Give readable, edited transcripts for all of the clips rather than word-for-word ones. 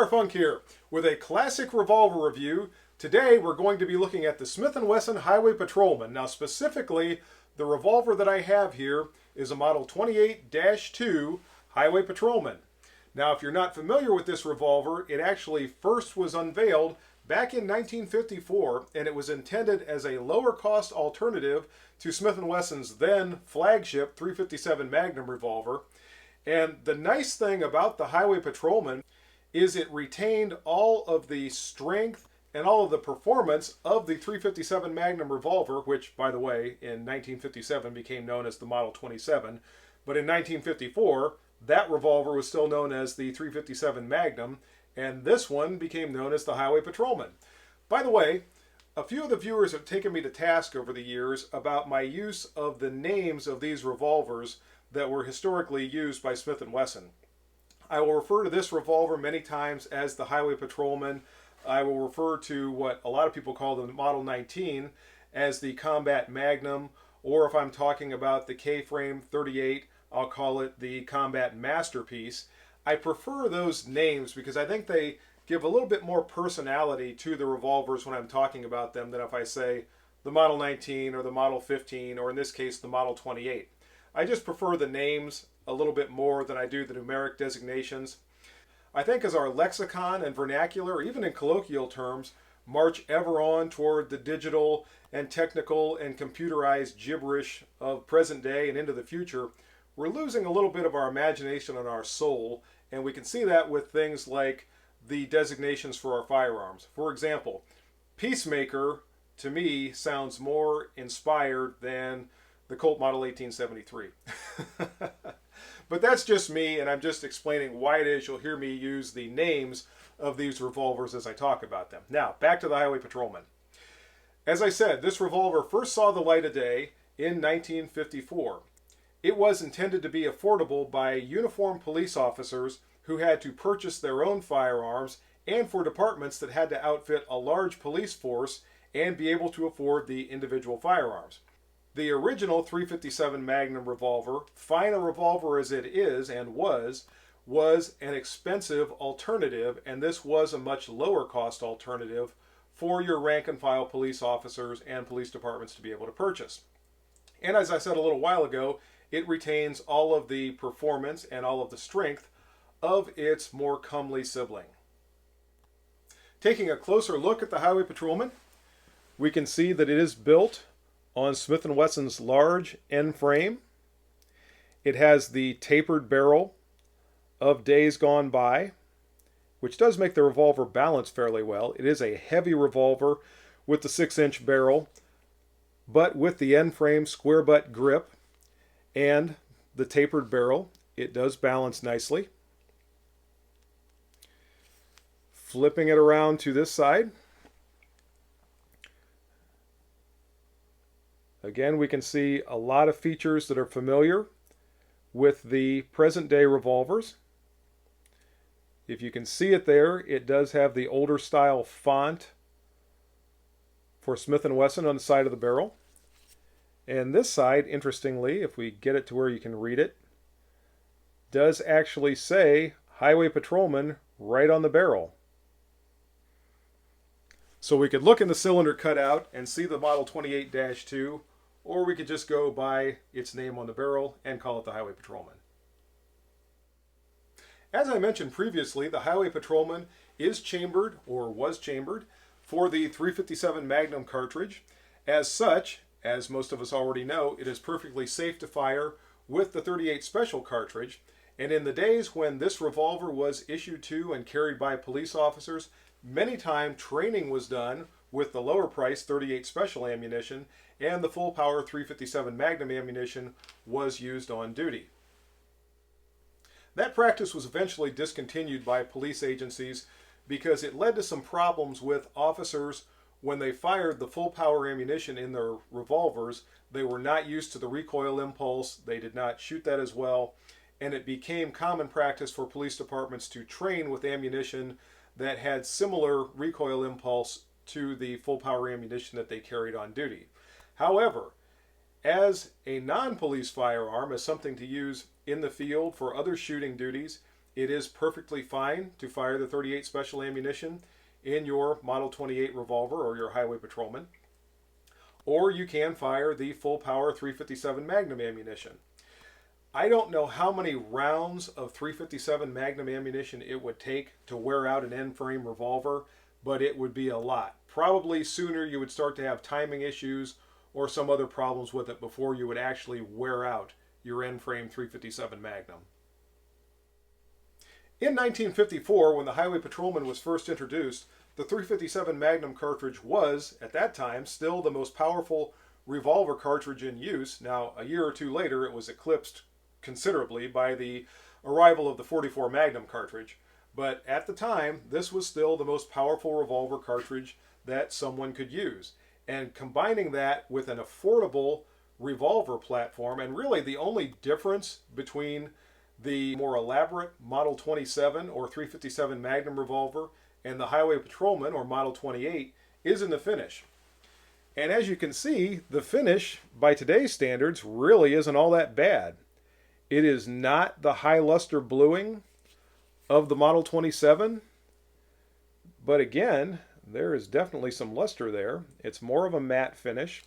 Funk here with a classic revolver review. Today we're going to be looking at the Smith & Wesson Highway Patrolman. Now specifically, the revolver that I have here is a Model 28-2 Highway Patrolman. Now if you're not familiar with this revolver, it actually first was unveiled back in 1954, and it was intended as a lower cost alternative to Smith & Wesson's then flagship .357 Magnum revolver. And the nice thing about the Highway Patrolman is it retained all of the strength and all of the performance of the .357 Magnum revolver, which, by the way, in 1957 became known as the Model 27. But in 1954, that revolver was still known as the .357 Magnum, and this one became known as the Highway Patrolman. By the way, a few of the viewers have taken me to task over the years about my use of the names of these revolvers that were historically used by Smith & Wesson. I will refer to this revolver many times as the Highway Patrolman. I will refer to what a lot of people call the Model 19 as the Combat Magnum, or if I'm talking about the K-Frame 38, I'll call it the Combat Masterpiece. I prefer those names because I think they give a little bit more personality to the revolvers when I'm talking about them than if I say the Model 19 or the Model 15, or in this case the Model 28. I just prefer the names a little bit more than I do the numeric designations. I think as our lexicon and vernacular, even in colloquial terms, march ever on toward the digital and technical and computerized gibberish of present day and into the future, we're losing a little bit of our imagination and our soul, and we can see that with things like the designations for our firearms. For example, Peacemaker to me sounds more inspired than the Colt Model 1873. But that's just me, and I'm just explaining why it is you'll hear me use the names of these revolvers as I talk about them. Now, back to the Highway Patrolman. As I said, this revolver first saw the light of day in 1954. It was intended to be affordable by uniformed police officers who had to purchase their own firearms, and for departments that had to outfit a large police force and be able to afford the individual firearms. The original .357 Magnum revolver, fine a revolver as it is and was an expensive alternative, and this was a much lower cost alternative for your rank and file police officers and police departments to be able to purchase. And as I said a little while ago, it retains all of the performance and all of the strength of its more comely sibling. Taking a closer look at the Highway Patrolman, we can see that it is built on Smith & Wesson's large end frame. It has the tapered barrel of days gone by, which does make the revolver balance fairly well. It is a heavy revolver with the 6-inch barrel, but with the end frame square butt grip and the tapered barrel, it does balance nicely. Flipping it around to this side, again, we can see a lot of features that are familiar with the present day revolvers. If you can see it there, it does have the older style font for Smith & Wesson on the side of the barrel. And this side, interestingly, if we get it to where you can read it, does actually say Highway Patrolman right on the barrel. So we could look in the cylinder cutout and see the Model 28-2, or we could just go by its name on the barrel and call it the Highway Patrolman. As I mentioned previously, the Highway Patrolman is chambered, or was chambered, for the .357 Magnum cartridge. As such, as most of us already know, it is perfectly safe to fire with the .38 Special cartridge. And in the days when this revolver was issued to and carried by police officers, many times training was done with the lower price .38 Special ammunition, and the full power .357 Magnum ammunition was used on duty. That practice was eventually discontinued by police agencies because it led to some problems with officers when they fired the full power ammunition in their revolvers. They were not used to the recoil impulse, they did not shoot that as well, and it became common practice for police departments to train with ammunition that had similar recoil impulse to the full power ammunition that they carried on duty. However, as a non-police firearm, as something to use in the field for other shooting duties, it is perfectly fine to fire the .38 special ammunition in your Model 28 revolver or your Highway Patrolman. Or you can fire the full power .357 Magnum ammunition. I don't know how many rounds of .357 Magnum ammunition it would take to wear out an end-frame revolver, but it would be a lot. Probably sooner you would start to have timing issues or some other problems with it before you would actually wear out your end-frame .357 Magnum. In 1954, when the Highway Patrolman was first introduced, the .357 Magnum cartridge was, at that time, still the most powerful revolver cartridge in use. Now, a year or two later, it was eclipsed considerably by the arrival of the .44 Magnum cartridge. But at the time, this was still the most powerful revolver cartridge that someone could use. And combining that with an affordable revolver platform, and really the only difference between the more elaborate Model 27 or .357 Magnum revolver and the Highway Patrolman or Model 28 is in the finish. And as you can see, the finish by today's standards really isn't all that bad. It is not the high luster bluing of the Model 27, but again, there is definitely some luster there. It's more of a matte finish.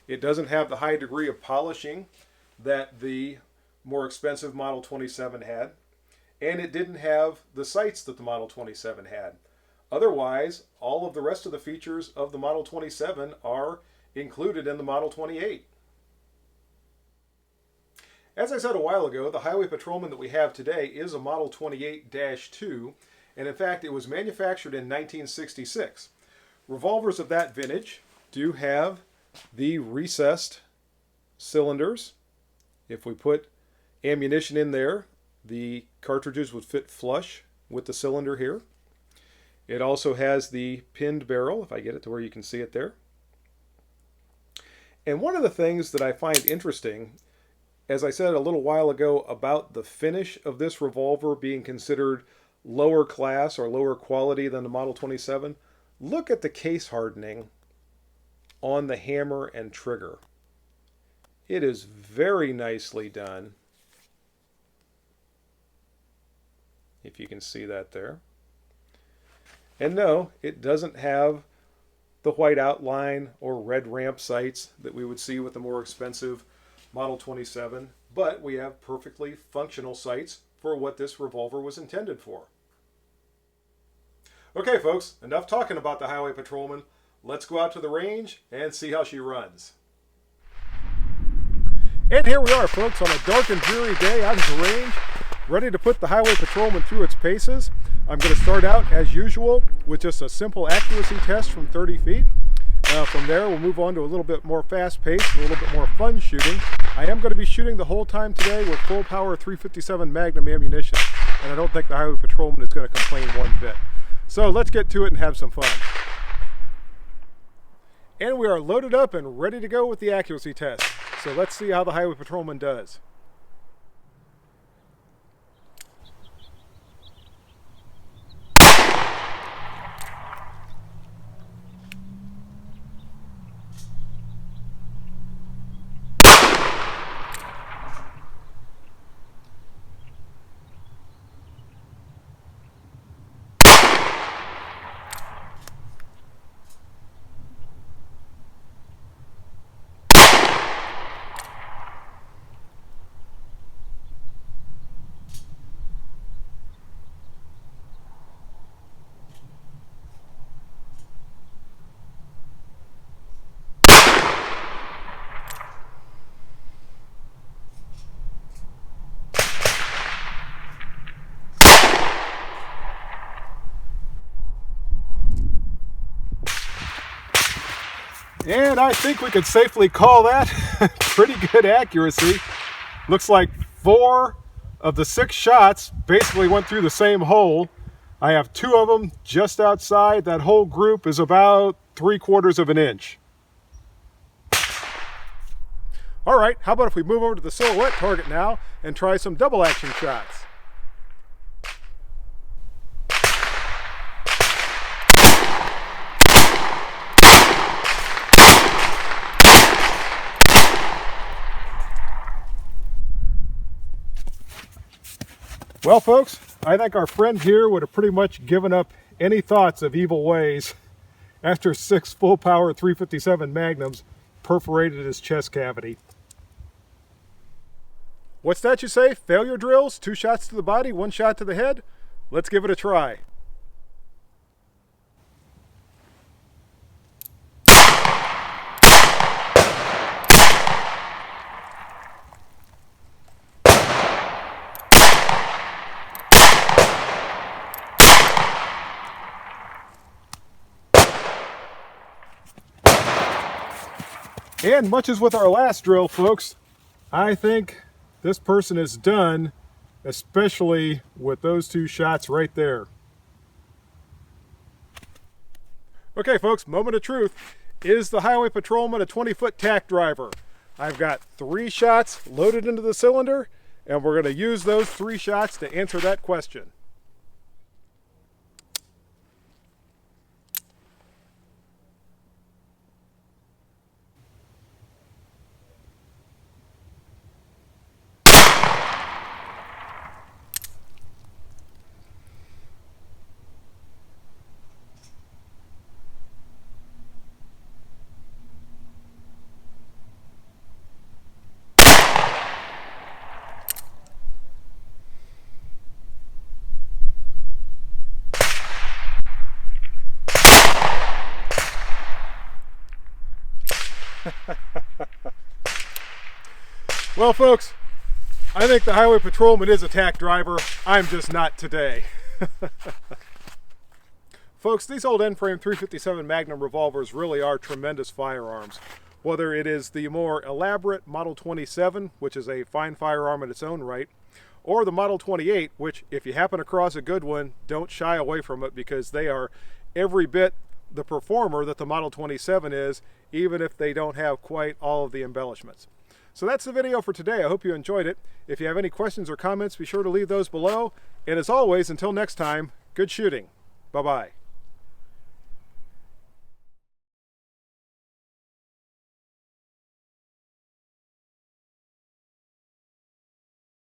It doesn't have the high degree of polishing that the more expensive Model 27 had, and it didn't have the sights that the Model 27 had. Otherwise, all of the rest of the features of the Model 27 are included in the Model 28. As I said a while ago, the Highway Patrolman that we have today is a Model 28-2, and in fact it was manufactured in 1966. Revolvers of that vintage do have the recessed cylinders. If we put ammunition in there, the cartridges would fit flush with the cylinder here. It also has the pinned barrel, if I get it to where you can see it there. And one of the things that I find interesting, as I said a little while ago about the finish of this revolver being considered lower class or lower quality than the Model 27, look at the case hardening on the hammer and trigger. It is very nicely done. If you can see that there. And no, it doesn't have the white outline or red ramp sights that we would see with the more expensive Model 27, but we have perfectly functional sights for what this revolver was intended for. Okay folks, enough talking about the Highway Patrolman. Let's go out to the range and see how she runs. And here we are folks on a dark and dreary day out at the range, ready to put the Highway Patrolman through its paces. I'm going to start out as usual with just a simple accuracy test from 30 feet. From there we'll move on to a little bit more fast paced, a little bit more fun shooting. I am going to be shooting the whole time today with full power .357 Magnum ammunition, and I don't think the Highway Patrolman is going to complain one bit. So let's get to it and have some fun. And we are loaded up and ready to go with the accuracy test. So let's see how the Highway Patrolman does. And I think we could safely call that pretty good accuracy. Looks like 4 of the 6 shots basically went through the same hole. I have 2 of them just outside. That whole group is about 3/4 of an inch. All right, how about if we move over to the silhouette target now and try some double action shots. Well folks, I think our friend here would have pretty much given up any thoughts of evil ways after 6 full-power 357 Magnums perforated his chest cavity. What's that you say? Failure drills? 2 shots to the body, 1 shot to the head? Let's give it a try. And much as with our last drill, folks, I think this person is done, especially with those 2 shots right there. Okay, folks, moment of truth. Is the highway patrolman a 20-foot tack driver? I've got 3 shots loaded into the cylinder, and we're going to use those 3 shots to answer that question. Well, folks, I think the highway patrolman is a tack driver. I'm just not today. Folks, these old end-frame 357 Magnum revolvers really are tremendous firearms. Whether it is the more elaborate Model 27, which is a fine firearm in its own right, or the Model 28, which, if you happen across a good one, don't shy away from it, because they are every bit the performer that the Model 27 is, even if they don't have quite all of the embellishments. So that's the video for today. I hope you enjoyed it. If you have any questions or comments, be sure to leave those below. And as always, until next time, good shooting. Bye-bye.